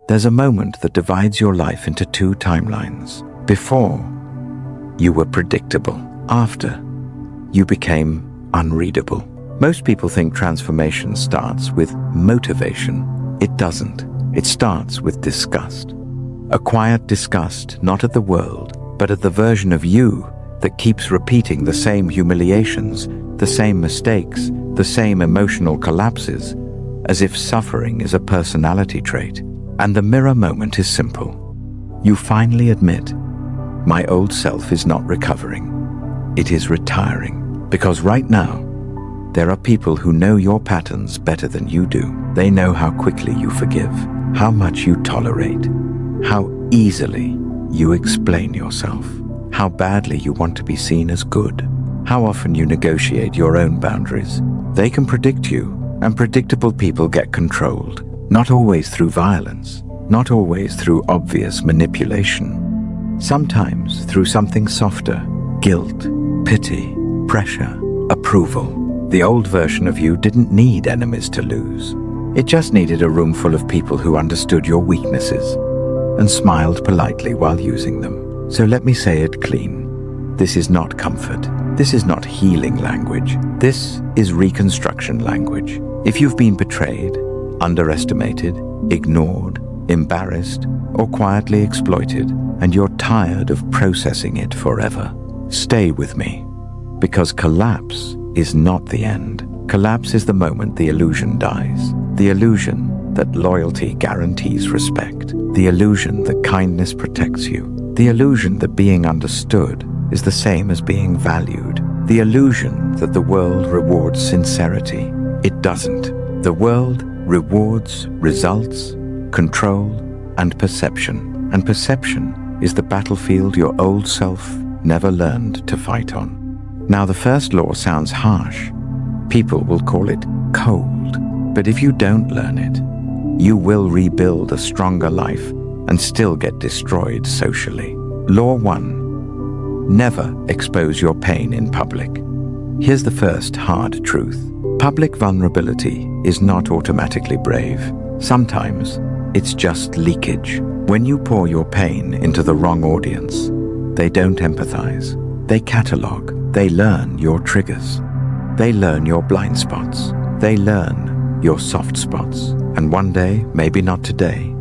There's a moment that divides your life into two timelines. Before, you were predictable. After, you became unreadable. Most people think transformation starts with motivation. It doesn't. It starts with disgust. A quiet disgust, not at the world, but at the version of you that keeps repeating the same humiliations, the same mistakes, the same emotional collapses, as if suffering is a personality trait. And the mirror moment is simple. You finally admit, my old self is not recovering. It is retiring. Because right now, there are people who know your patterns better than you do. They know how quickly you forgive, how much you tolerate, how easily you explain yourself, how badly you want to be seen as good, how often you negotiate your own boundaries. They can predict you, and predictable people get controlled, not always through violence, not always through obvious manipulation. Sometimes through something softer: guilt, pity, pressure, approval. The old version of you didn't need enemies to lose. It just needed a room full of people who understood your weaknesses and smiled politely while using them. So let me say it clean. This is not comfort. This is not healing language. This is reconstruction language. If you've been betrayed, underestimated, ignored, embarrassed, or quietly exploited, and you're tired of processing it forever, stay with me. Because collapse is not the end. Collapse is the moment the illusion dies. The illusion that loyalty guarantees respect. The illusion that kindness protects you. The illusion that being understood is the same as being valued. The illusion that the world rewards sincerity. It doesn't. The world rewards results, control, and perception. And perception is the battlefield your old self never learned to fight on. Now, the first law sounds harsh. People will call it cold. But if you don't learn it, you will rebuild a stronger life and still get destroyed socially. Law 1. Never expose your pain in public. Here's the first hard truth. Public vulnerability is not automatically brave. Sometimes it's just leakage. When you pour your pain into the wrong audience, they don't empathize. They catalog. They learn your triggers. They learn your blind spots. They learn your soft spots. And one day, maybe not today,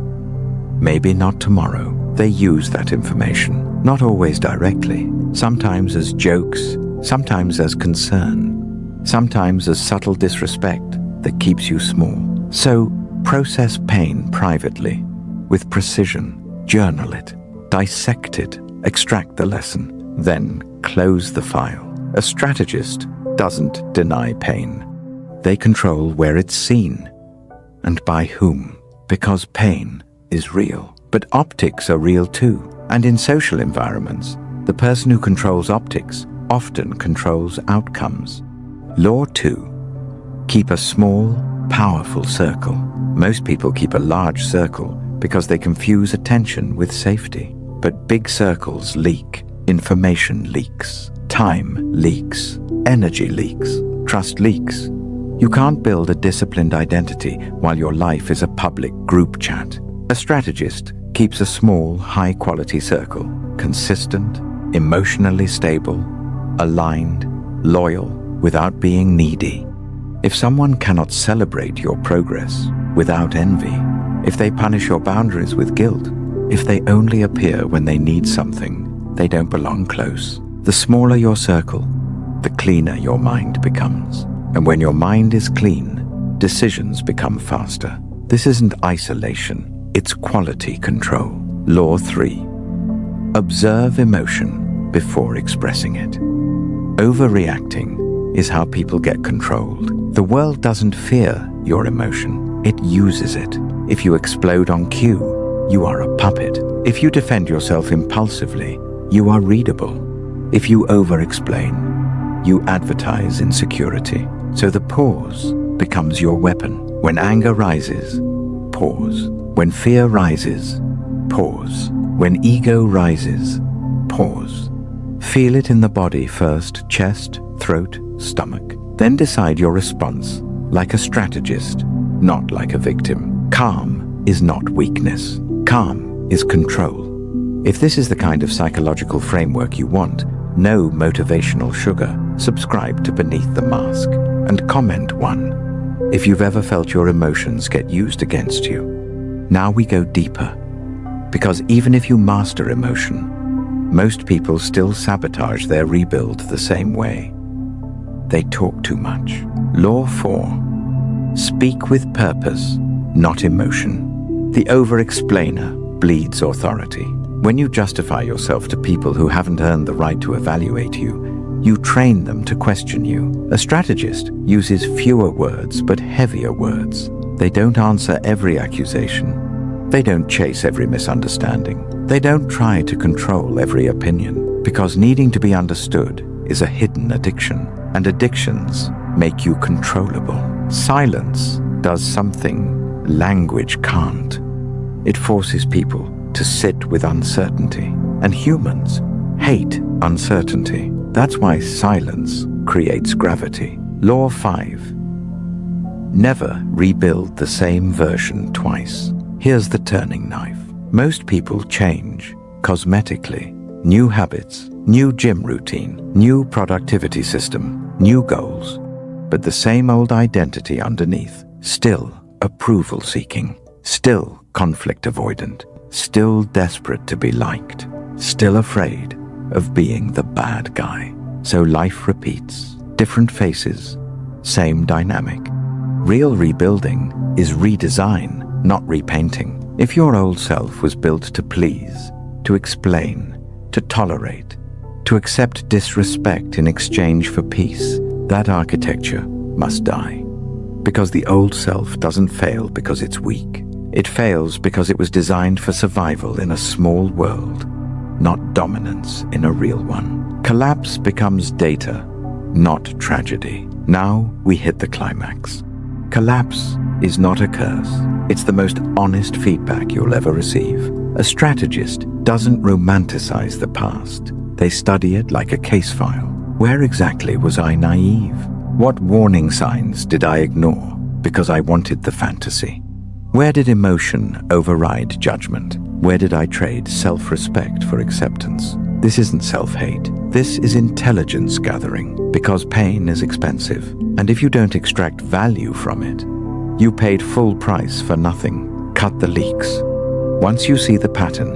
maybe not tomorrow, they use that information, not always directly, sometimes as jokes, sometimes as concern, sometimes as subtle disrespect that keeps you small. So process pain privately, with precision, journal it, dissect it, extract the lesson, then close the file. A strategist doesn't deny pain. They control where it's seen and by whom, because pain is real. But optics are real too. And in social environments, the person who controls optics often controls outcomes. Law 2. Keep a small, powerful circle. Most people keep a large circle because they confuse attention with safety. But big circles leak. Information leaks. Time leaks. Energy leaks. Trust leaks. You can't build a disciplined identity while your life is a public group chat. A strategist keeps a small, high-quality circle, consistent, emotionally stable, aligned, loyal, without being needy. If someone cannot celebrate your progress without envy, if they punish your boundaries with guilt, if they only appear when they need something, they don't belong close. The smaller your circle, the cleaner your mind becomes. And when your mind is clean, decisions become faster. This isn't isolation. It's quality control. Law 3. Observe emotion before expressing it. Overreacting is how people get controlled. The world doesn't fear your emotion. It uses it. If you explode on cue, you are a puppet. If you defend yourself impulsively, you are readable. If you over-explain, you advertise insecurity. So the pause becomes your weapon. When anger rises, pause. When fear rises, pause. When ego rises, pause. Feel it in the body first: chest, throat, stomach. Then decide your response, like a strategist, not like a victim. Calm is not weakness. Calm is control. If this is the kind of psychological framework you want, no motivational sugar, subscribe to Beneath the Mask and comment 1 if you've ever felt your emotions get used against you. Now we go deeper, because even if you master emotion, most people still sabotage their rebuild the same way. They talk too much. Law 4. Speak with purpose, not emotion. The over-explainer bleeds authority. When you justify yourself to people who haven't earned the right to evaluate you, you train them to question you. A strategist uses fewer words but heavier words. They don't answer every accusation. They don't chase every misunderstanding. They don't try to control every opinion, because needing to be understood is a hidden addiction, and addictions make you controllable. Silence does something language can't. It forces people to sit with uncertainty, and humans hate uncertainty. That's why silence creates gravity. Law 5. Never rebuild the same version twice. Here's the turning knife. Most people change cosmetically. New habits, new gym routine, new productivity system, new goals. But the same old identity underneath, still approval seeking, still conflict avoidant, still desperate to be liked, still afraid of being the bad guy. So life repeats, different faces, same dynamic. Real rebuilding is redesign, not repainting. If your old self was built to please, to explain, to tolerate, to accept disrespect in exchange for peace, that architecture must die. Because the old self doesn't fail because it's weak. It fails because it was designed for survival in a small world, not dominance in a real one. Collapse becomes data, not tragedy. Now we hit the climax. Collapse is not a curse. It's the most honest feedback you'll ever receive. A strategist doesn't romanticize the past. They study it like a case file. Where exactly was I naive? What warning signs did I ignore because I wanted the fantasy? Where did emotion override judgment? Where did I trade self-respect for acceptance? This isn't self-hate. This is intelligence gathering, because pain is expensive. And if you don't extract value from it, you paid full price for nothing. Cut the leaks. Once you see the pattern,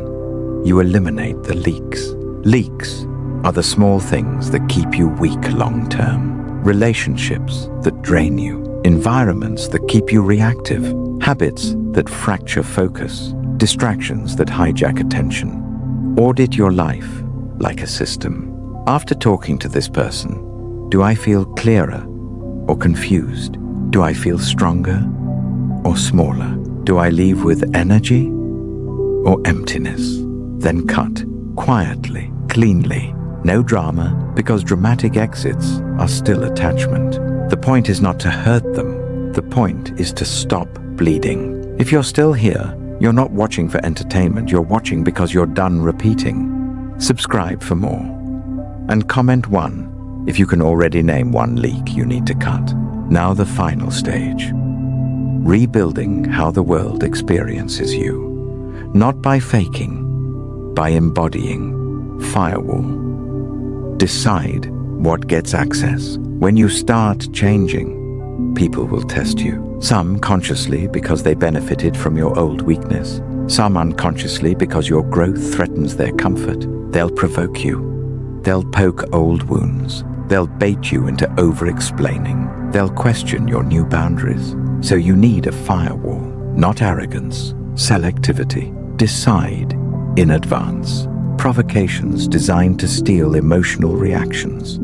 you eliminate the leaks. Leaks are the small things that keep you weak long-term. Relationships that drain you. Environments that keep you reactive. Habits that fracture focus. Distractions that hijack attention. Audit your life like a system. After talking to this person, do I feel clearer or confused? Do I feel stronger or smaller? Do I leave with energy or emptiness? Then cut, quietly, cleanly. No drama, because dramatic exits are still attachment. The point is not to hurt them. The point is to stop bleeding. If you're still here, you're not watching for entertainment. You're watching because you're done repeating. Subscribe for more. And comment 1 if you can already name one leak you need to cut. Now the final stage. Rebuilding how the world experiences you. Not by faking, by embodying. Firewall. Decide what gets access. When you start changing, people will test you. Some consciously because they benefited from your old weakness. Some unconsciously because your growth threatens their comfort. They'll provoke you. They'll poke old wounds. They'll bait you into over-explaining. They'll question your new boundaries. So you need a firewall, not arrogance, selectivity. Decide in advance. Provocations designed to steal emotional reactions.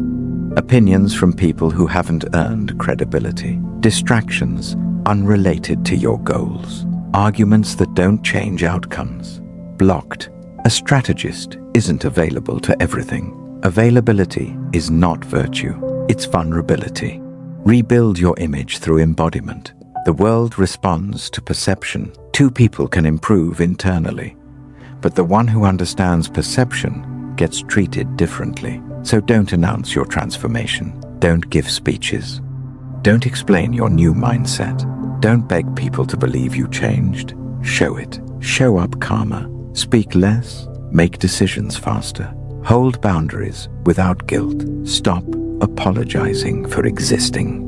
Opinions from people who haven't earned credibility. Distractions unrelated to your goals. Arguments that don't change outcomes. Blocked. A strategist isn't available to everything. Availability is not virtue, it's vulnerability. Rebuild your image through embodiment. The world responds to perception. Two people can improve internally, but the one who understands perception gets treated differently. So don't announce your transformation. Don't give speeches. Don't explain your new mindset. Don't beg people to believe you changed. show it. Show up calmer. Speak less. Make decisions faster. Hold boundaries without guilt. Stop apologizing for existing.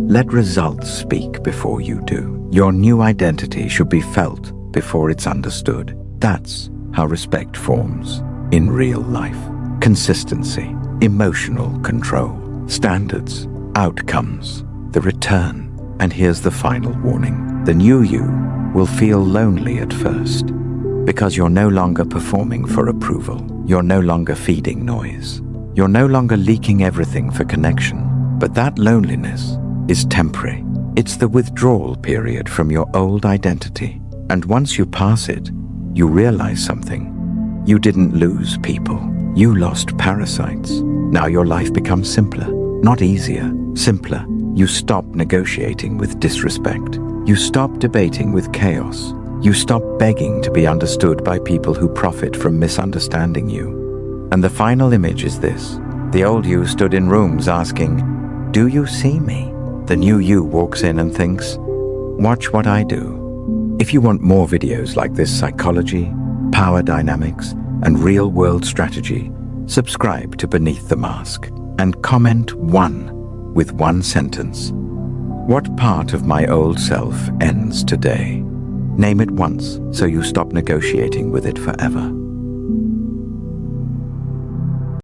Let results speak before you do. Your new identity should be felt before it's understood. That's how respect forms in real life. Consistency, emotional control, standards, outcomes, the return. And here's the final warning. The new you will feel lonely at first because you're no longer performing for approval. You're no longer feeding noise. You're no longer leaking everything for connection. But that loneliness is temporary. It's the withdrawal period from your old identity. And once you pass it, you realize something. You didn't lose people. You lost parasites. Now your life becomes simpler, not easier, simpler. You stop negotiating with disrespect. You stop debating with chaos. You stop begging to be understood by people who profit from misunderstanding you. And the final image is this. The old you stood in rooms asking, "Do you see me?" The new you walks in and thinks, "Watch what I do." If you want more videos like this psychology, power dynamics, and real-world strategy, subscribe to Beneath the Mask and comment 1 with one sentence. What part of my old self ends today? Name it once so you stop negotiating with it forever.